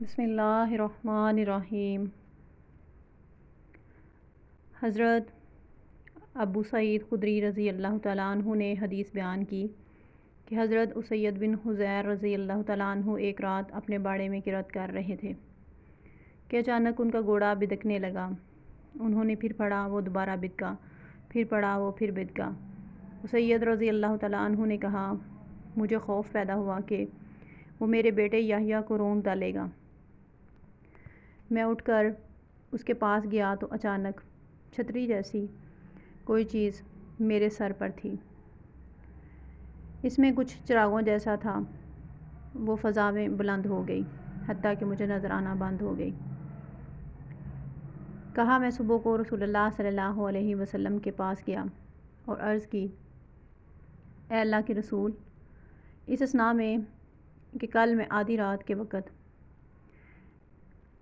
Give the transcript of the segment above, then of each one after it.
بسم اللہ الرحمن الرحیم۔ حضرت ابو سعید خدری رضی اللہ تعالیٰ عنہ نے حدیث بیان کی کہ حضرت اسید بن حضیر رضی اللہ تعالیٰ عنہ ایک رات اپنے باڑے میں قرات کر رہے تھے کہ اچانک ان کا گھوڑا بدکنے لگا۔ انہوں نے پھر پڑھا، وہ دوبارہ بدکا، پھر پڑھا، وہ پھر بدکا۔ اسید رضی اللہ تعالیٰ عنہ نے کہا، مجھے خوف پیدا ہوا کہ وہ میرے بیٹے یحییٰ کو رونق ڈالے گا۔ میں اٹھ کر اس کے پاس گیا تو اچانک چھتری جیسی کوئی چیز میرے سر پر تھی۔ اس میں کچھ چراغوں جیسا تھا۔ وہ فضا میں بلند ہو گئی حتیٰ کہ مجھے نظر آنا بند ہو گئی۔ کہا، میں صبح کو رسول اللہ صلی اللہ علیہ وسلم کے پاس گیا اور عرض کی، اے اللہ کے رسول، اس اثناء میں کہ کل میں آدھی رات کے وقت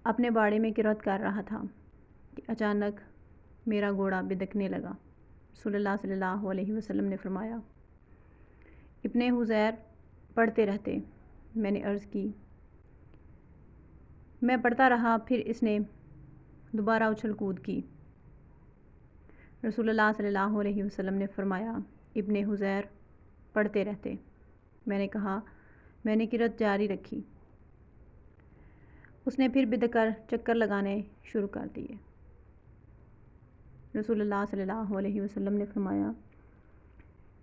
اپنے باڑے میں قرات کر رہا تھا کہ اچانک میرا گھوڑا بدکنے لگا۔ رسول اللہ صلی اللہ علیہ وسلم نے فرمایا، ابن حضیر پڑھتے رہتے۔ میں نے عرض کی، میں پڑھتا رہا، پھر اس نے دوبارہ اچھل کود کی۔ رسول اللہ صلی اللہ علیہ وسلم نے فرمایا، ابن حضیر پڑھتے رہتے۔ میں نے کہا، میں نے قرات جاری رکھی۔ اس نے پھر بدک کر چکر لگانے شروع کر دیے۔ رسول اللہ صلی اللہ علیہ وسلم نے فرمایا،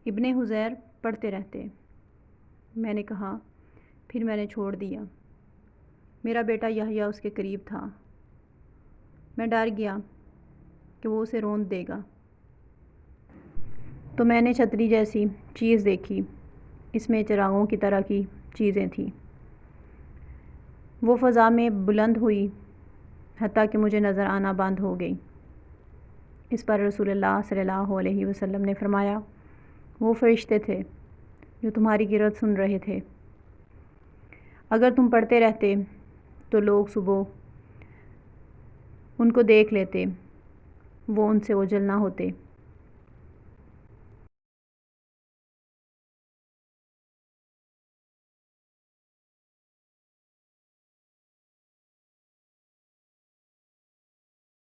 ابن حضیر پڑھتے رہتے۔ میں نے کہا، پھر میں نے چھوڑ دیا۔ میرا بیٹا یحییٰ اس کے قریب تھا۔ میں ڈر گیا کہ وہ اسے رونق دے گا، تو میں نے چھتری جیسی چیز دیکھی۔ اس میں چراغوں کی طرح کی چیزیں تھیں۔ وہ فضا میں بلند ہوئی حتیٰ کہ مجھے نظر آنا بند ہو گئی۔ اس پر رسول اللہ صلی اللہ علیہ وسلم نے فرمایا، وہ فرشتے تھے جو تمہاری قرات سن رہے تھے۔ اگر تم پڑھتے رہتے تو لوگ صبح ان کو دیکھ لیتے، وہ ان سے اوجھل نہ ہوتے۔